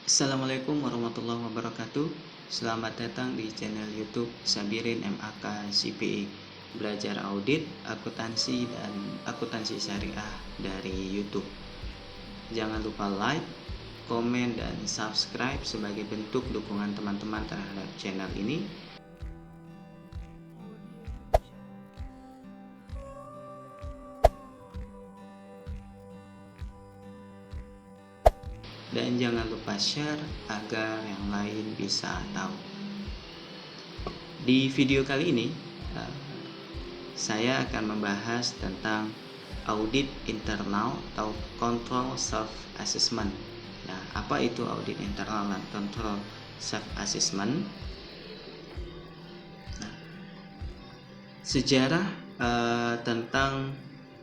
Assalamualaikum warahmatullahi wabarakatuh. Selamat datang di channel YouTube Sabirin MAK CPE, belajar audit, akuntansi dan akuntansi syariah dari YouTube. Jangan lupa like, komen dan subscribe sebagai bentuk dukungan teman-teman terhadap channel ini. Dan jangan lupa share agar yang lain bisa tahu. Di video kali ini saya akan membahas tentang audit internal atau control self assessment. Nah, apa itu audit internal dan control self assessment? Nah, sejarah tentang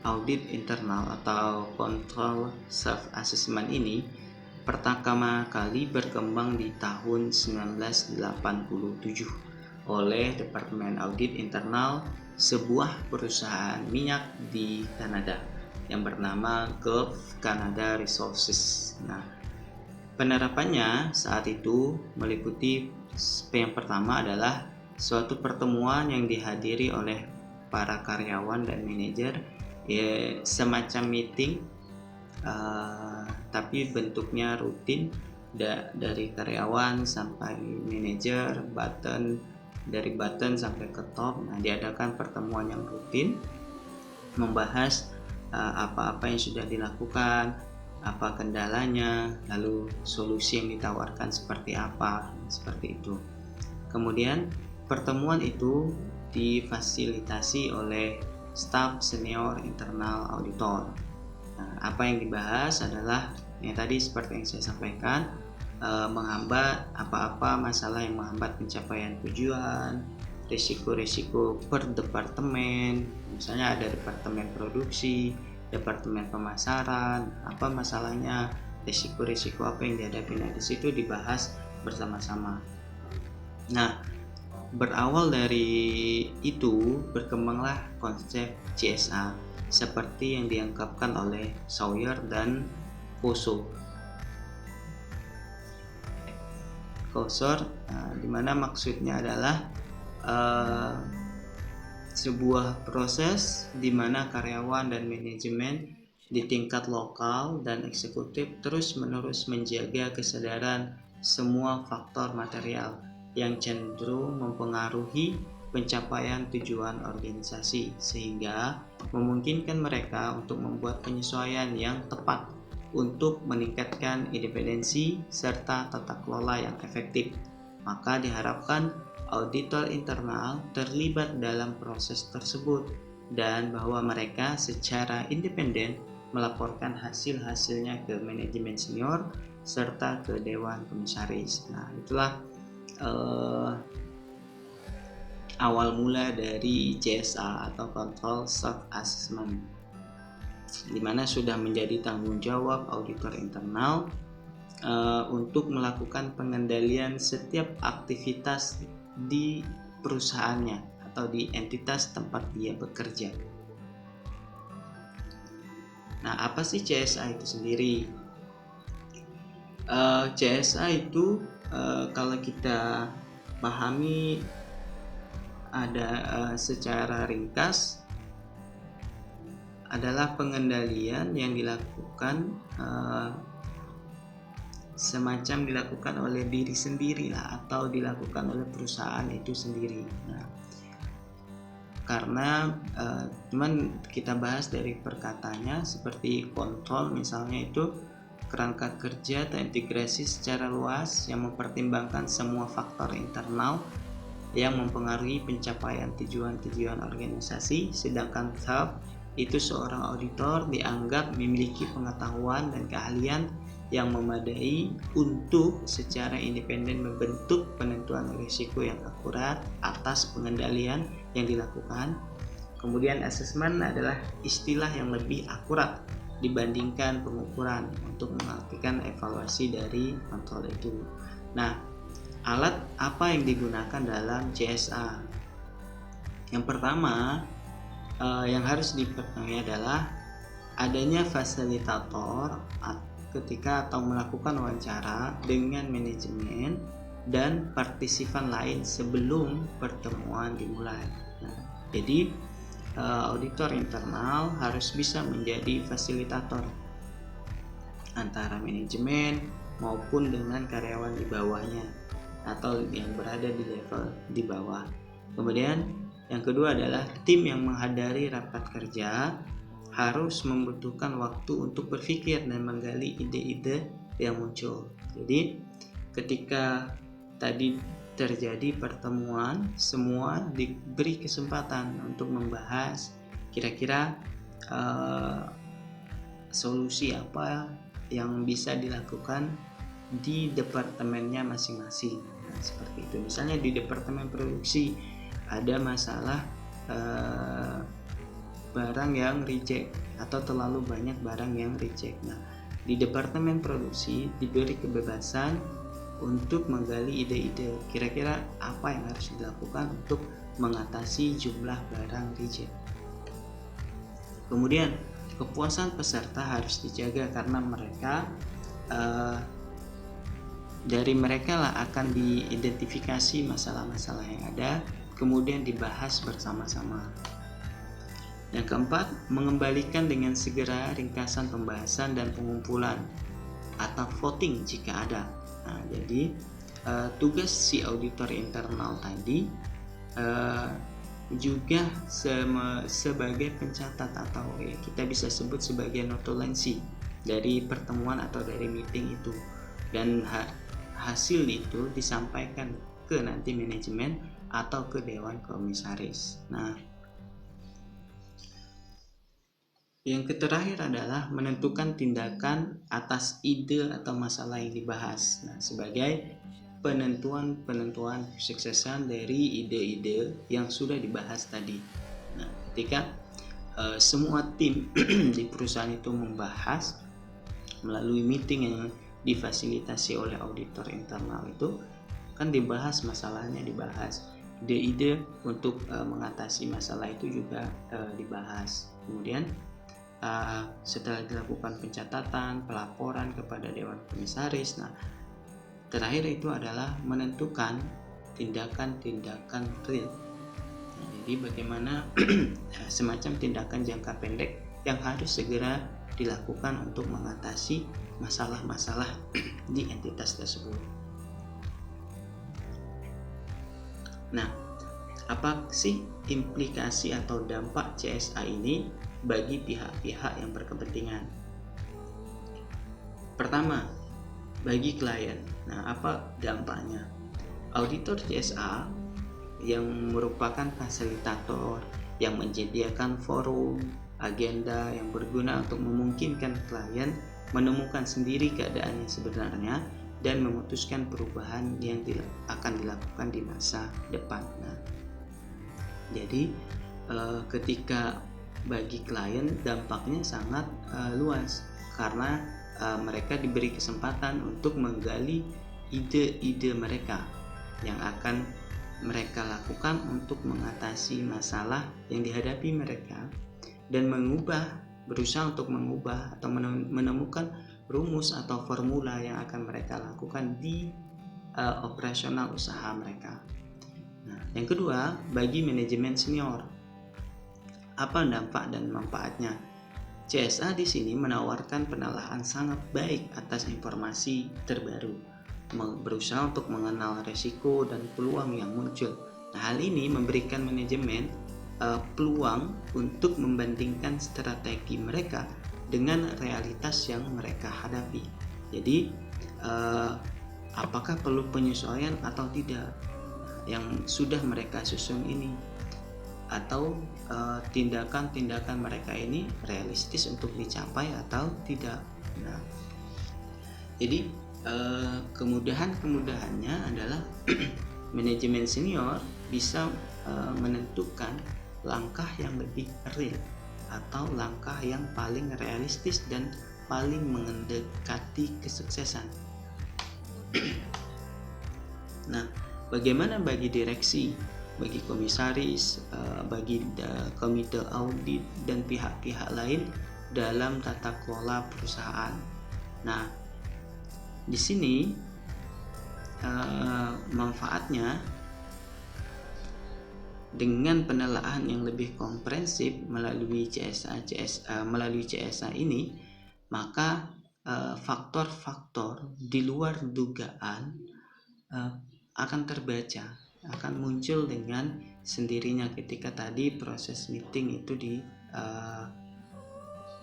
audit internal atau control self assessment ini pertama kali berkembang di tahun 1987 oleh Departemen Audit Internal sebuah perusahaan minyak di Kanada yang bernama Gulf Canada Resources. Nah, penerapannya saat itu meliputi yang pertama adalah suatu pertemuan yang dihadiri oleh para karyawan dan manajer, semacam meeting tapi bentuknya rutin, dari karyawan sampai manajer, dari button sampai ke top. Nah, diadakan pertemuan yang rutin membahas apa-apa yang sudah dilakukan, apa kendalanya, lalu solusi yang ditawarkan seperti apa, seperti itu. Kemudian pertemuan itu difasilitasi oleh staf senior internal auditor. Nah, apa yang dibahas adalah yang tadi seperti yang saya sampaikan, menghambat apa-apa masalah yang menghambat pencapaian tujuan, risiko-risiko per departemen, misalnya ada departemen produksi, departemen pemasaran, apa masalahnya, risiko-risiko apa yang dihadapi. Nah, di situ dibahas bersama-sama. Nah, berawal dari itu berkembanglah konsep CSA seperti yang diungkapkan oleh Sawyer dan Koso. Di mana maksudnya adalah sebuah proses di mana karyawan dan manajemen di tingkat lokal dan eksekutif terus-menerus menjaga kesadaran semua faktor material yang cenderung mempengaruhi pencapaian tujuan organisasi, sehingga memungkinkan mereka untuk membuat penyesuaian yang tepat untuk meningkatkan independensi serta tata kelola yang efektif. Maka diharapkan auditor internal terlibat dalam proses tersebut dan bahwa mereka secara independen melaporkan hasil-hasilnya ke manajemen senior serta ke dewan komisaris. Nah, itulah awal mula dari CSA atau Control Self Assessment, di mana sudah menjadi tanggung jawab auditor internal untuk melakukan pengendalian setiap aktivitas di perusahaannya atau di entitas tempat dia bekerja. Nah, apa sih CSA itu sendiri? CSA itu kalau kita pahami ada secara ringkas adalah pengendalian yang dilakukan semacam dilakukan oleh diri sendiri lah, atau dilakukan oleh perusahaan itu sendiri. Nah, karena cuman kita bahas dari perkataannya seperti kontrol misalnya, itu kerangka kerja terintegrasi secara luas yang mempertimbangkan semua faktor internal yang mempengaruhi pencapaian tujuan-tujuan organisasi, sedangkan self itu seorang auditor dianggap memiliki pengetahuan dan keahlian yang memadai untuk secara independen membentuk penentuan risiko yang akurat atas pengendalian yang dilakukan. Kemudian assessment adalah istilah yang lebih akurat dibandingkan pengukuran untuk melakukan evaluasi dari kontrol itu. Nah, alat apa yang digunakan dalam CSA? Yang pertama yang harus diketahui adalah adanya fasilitator ketika atau melakukan wawancara dengan manajemen dan partisipan lain sebelum pertemuan dimulai. Nah, jadi auditor internal harus bisa menjadi fasilitator antara manajemen maupun dengan karyawan di bawahnya atau yang berada di level di bawah. Kemudian yang kedua adalah tim yang menghadiri rapat kerja harus membutuhkan waktu untuk berpikir dan menggali ide-ide yang muncul. Jadi ketika tadi terjadi pertemuan, semua diberi kesempatan untuk membahas kira-kira solusi apa yang bisa dilakukan di departemennya masing-masing. Nah, seperti itu. Misalnya di departemen produksi ada masalah barang yang reject atau terlalu banyak barang yang reject. Nah, di departemen produksi diberi kebebasan untuk menggali ide-ide kira-kira apa yang harus dilakukan untuk mengatasi jumlah barang reject. Kemudian kepuasan peserta harus dijaga karena mereka dari mereka lah akan diidentifikasi masalah-masalah yang ada, kemudian dibahas bersama-sama. Yang keempat, mengembalikan dengan segera ringkasan pembahasan dan pengumpulan atau voting jika ada. Nah, jadi tugas si auditor internal tadi juga sebagai pencatat atau kita bisa sebut sebagai notulensi dari pertemuan atau dari meeting itu, dan hasil itu disampaikan ke nanti manajemen atau ke dewan komisaris. Nah, yang terakhir adalah menentukan tindakan atas ide atau masalah yang dibahas. Nah, sebagai penentuan kesuksesan dari ide-ide yang sudah dibahas tadi. Nah, ketika semua tim di perusahaan itu membahas melalui meeting yang difasilitasi oleh auditor internal itu, kan dibahas masalahnya, dibahas ide-ide untuk mengatasi masalah itu juga dibahas. Kemudian setelah dilakukan pencatatan, pelaporan kepada dewan komisaris, nah terakhir itu adalah menentukan tindakan-tindakan real. Nah, jadi bagaimana semacam tindakan jangka pendek yang harus segera dilakukan untuk mengatasi masalah-masalah di entitas tersebut. Nah, apa sih implikasi atau dampak CSA ini bagi pihak-pihak yang berkepentingan? Pertama, bagi klien. Nah, apa dampaknya? Auditor CSA yang merupakan fasilitator yang menyediakan forum, agenda yang berguna untuk memungkinkan klien menemukan sendiri keadaan yang sebenarnya dan memutuskan perubahan yang akan dilakukan di masa depan. Nah, jadi ketika bagi klien dampaknya sangat luas karena mereka diberi kesempatan untuk menggali ide-ide mereka yang akan mereka lakukan untuk mengatasi masalah yang dihadapi mereka dan berusaha untuk mengubah atau menemukan rumus atau formula yang akan mereka lakukan di operasional usaha mereka. Nah, yang kedua, bagi manajemen senior, apa dampak dan manfaatnya? CSA di sini menawarkan penelahan sangat baik atas informasi terbaru, berusaha untuk mengenal resiko dan peluang yang muncul. Nah, hal ini memberikan manajemen peluang untuk membandingkan strategi mereka dengan realitas yang mereka hadapi. Jadi apakah perlu penyesuaian atau tidak yang sudah mereka susun ini, atau tindakan-tindakan mereka ini realistis untuk dicapai atau tidak. Nah, jadi kemudahannya adalah manajemen senior bisa menentukan langkah yang lebih real atau langkah yang paling realistis dan paling mendekati kesuksesan. Nah, bagaimana bagi direksi, bagi komisaris, bagi komite audit dan pihak-pihak lain dalam tata kelola perusahaan? Nah, di sini manfaatnya dengan penelaahan yang lebih komprehensif melalui CSA ini, maka faktor-faktor di luar dugaan akan terbaca, akan muncul dengan sendirinya ketika tadi proses meeting itu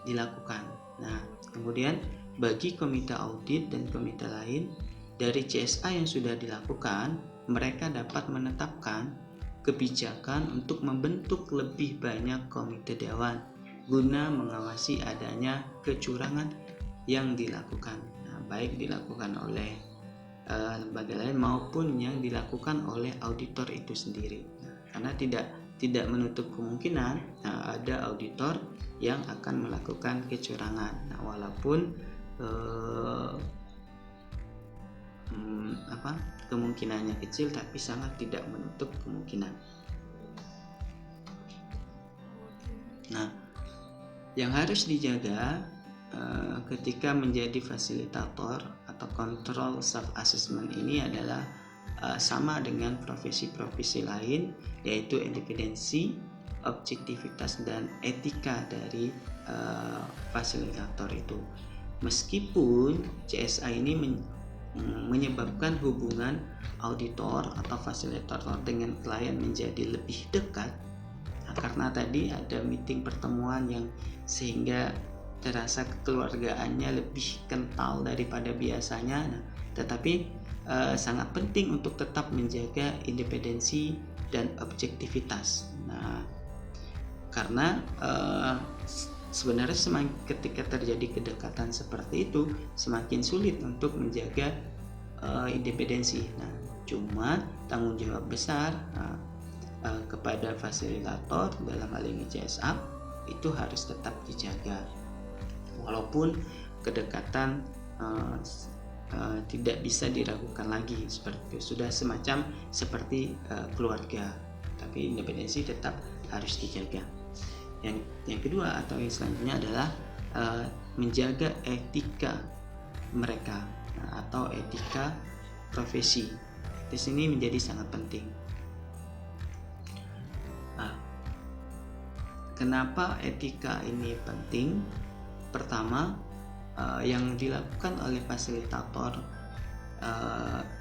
dilakukan. Nah, kemudian bagi komite audit dan komite lain, dari CSA yang sudah dilakukan, mereka dapat menetapkan kebijakan untuk membentuk lebih banyak komite dewan guna mengawasi adanya kecurangan yang dilakukan. Nah, baik dilakukan oleh lembaga lain maupun yang dilakukan oleh auditor itu sendiri. Nah, karena tidak menutup kemungkinan ada auditor yang akan melakukan kecurangan. Nah, walaupun kemungkinannya kecil, tapi sangat tidak menutup kemungkinan. Nah, yang harus dijaga ketika menjadi fasilitator atau control self assessment ini adalah sama dengan profesi-profesi lain, yaitu independensi, objektivitas, dan etika dari fasilitator itu. Meskipun CSA ini menyebabkan hubungan auditor atau fasilitator dengan klien menjadi lebih dekat, karena tadi ada meeting pertemuan yang sehingga terasa kekeluargaannya lebih kental daripada biasanya. Nah, tetapi sangat penting untuk tetap menjaga independensi dan objektivitas. Nah, karena sebenarnya ketika terjadi kedekatan seperti itu, semakin sulit untuk menjaga independensi. Nah, cuma tanggung jawab besar kepada fasilitator dalam hal ini CSA itu harus tetap dijaga, walaupun kedekatan tidak bisa diragukan lagi, seperti sudah semacam seperti keluarga, tapi independensi tetap harus dijaga. Yang kedua atau yang selanjutnya adalah menjaga etika mereka atau etika profesi. Di sini menjadi sangat penting. Kenapa etika ini penting? Pertama, yang dilakukan oleh fasilitator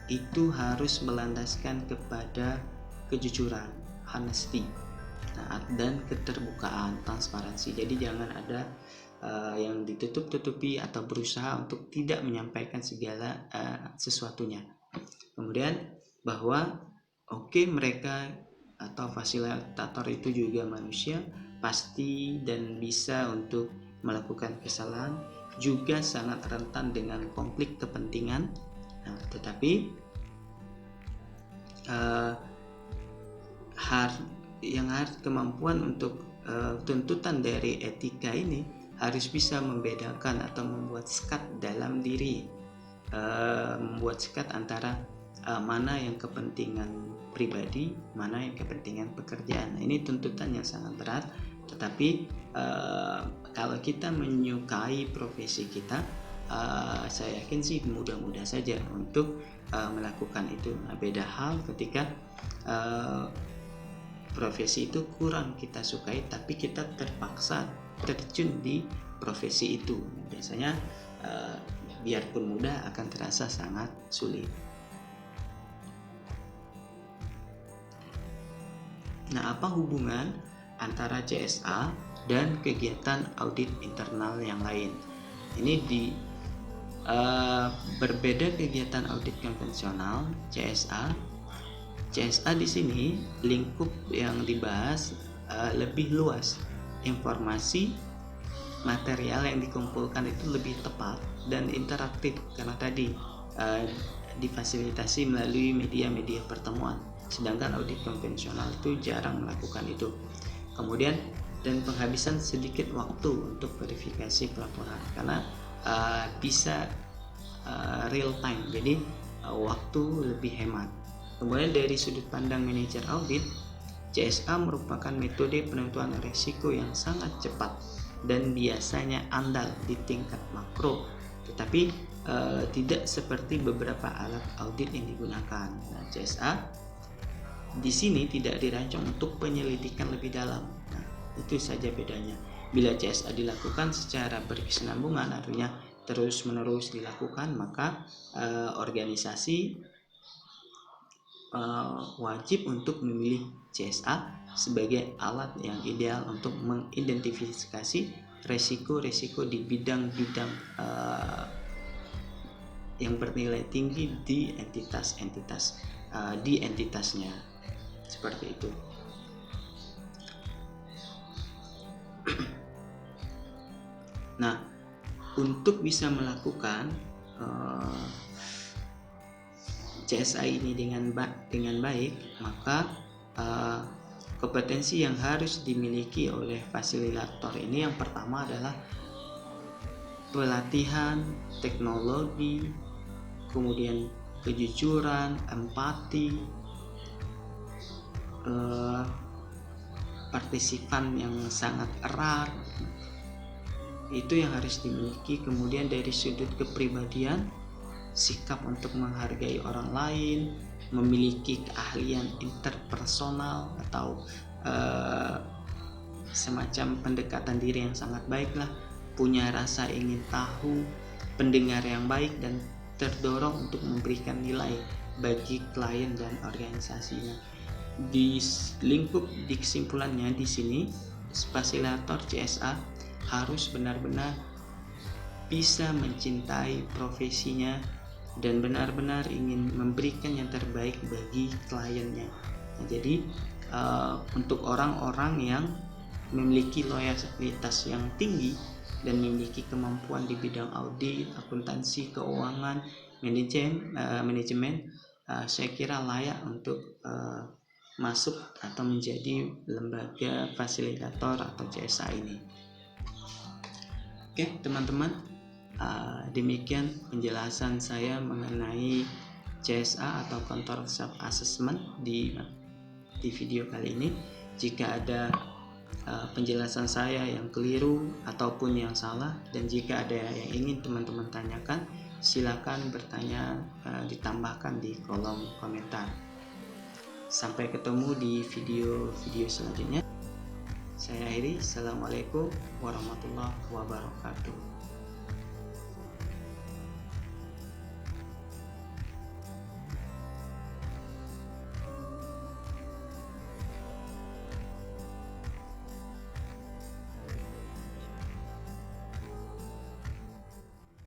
itu harus melandaskan kepada kejujuran, honesty, dan keterbukaan, transparansi. Jadi jangan ada yang ditutup-tutupi atau berusaha untuk tidak menyampaikan segala sesuatunya. Kemudian bahwa mereka atau fasilitator itu juga manusia, pasti dan bisa untuk melakukan kesalahan, juga sangat rentan dengan konflik kepentingan. Nah, tetapi kemampuan untuk tuntutan dari etika ini harus bisa membedakan atau membuat sekat dalam diri, membuat sekat antara mana yang kepentingan pribadi, mana yang kepentingan pekerjaan. Nah, ini tuntutan yang sangat berat, tetapi kalau kita menyukai profesi kita, saya yakin sih mudah-mudah saja untuk melakukan itu. Nah, beda hal ketika profesi itu kurang kita sukai, tapi kita terpaksa terjun di profesi itu. Biasanya biarpun mudah akan terasa sangat sulit. Nah, apa hubungan antara CSA dan kegiatan audit internal yang lain? Ini berbeda kegiatan audit konvensional CSA di sini lingkup yang dibahas lebih luas. Informasi material yang dikumpulkan itu lebih tepat dan interaktif karena tadi difasilitasi melalui media-media pertemuan. Sedangkan audit konvensional itu jarang melakukan itu. Kemudian dan penghabisan sedikit waktu untuk verifikasi pelaporan karena bisa real time, jadi waktu lebih hemat. Kemudian dari sudut pandang manajer audit, CSA merupakan metode penentuan risiko yang sangat cepat dan biasanya andal di tingkat makro tetapi tidak seperti beberapa alat audit yang digunakan. Nah, CSA di sini tidak dirancang untuk penyelidikan lebih dalam. Nah, itu saja bedanya. Bila CSA dilakukan secara berkesinambungan, artinya terus-menerus dilakukan, maka organisasi wajib untuk memilih CSA sebagai alat yang ideal untuk mengidentifikasi resiko-resiko di bidang-bidang yang bernilai tinggi di entitasnya, seperti itu. Nah, untuk bisa melakukan CSA ini dengan baik, maka kompetensi yang harus dimiliki oleh fasilitator ini yang pertama adalah pelatihan teknologi, kemudian kejujuran, empati, partisipan yang sangat erat, itu yang harus dimiliki. Kemudian dari sudut kepribadian, sikap untuk menghargai orang lain, memiliki keahlian interpersonal atau semacam pendekatan diri yang sangat baik lah, punya rasa ingin tahu, pendengar yang baik, dan terdorong untuk memberikan nilai bagi klien dan organisasinya. Di lingkup di kesimpulannya di sini, fasilitator CSA harus benar-benar bisa mencintai profesinya dan benar-benar ingin memberikan yang terbaik bagi kliennya. Nah, jadi untuk orang-orang yang memiliki loyalitas yang tinggi dan memiliki kemampuan di bidang audit, akuntansi, keuangan, manajemen, saya kira layak untuk masuk atau menjadi lembaga fasilitator atau CSA ini. Oke, teman-teman, demikian penjelasan saya mengenai CSA atau Control Self Assessment di video kali ini. Jika ada penjelasan saya yang keliru ataupun yang salah, dan jika ada yang ingin teman-teman tanyakan, silakan bertanya, ditambahkan di kolom komentar. Sampai ketemu di video-video selanjutnya. Saya akhiri. Assalamualaikum warahmatullahi wabarakatuh.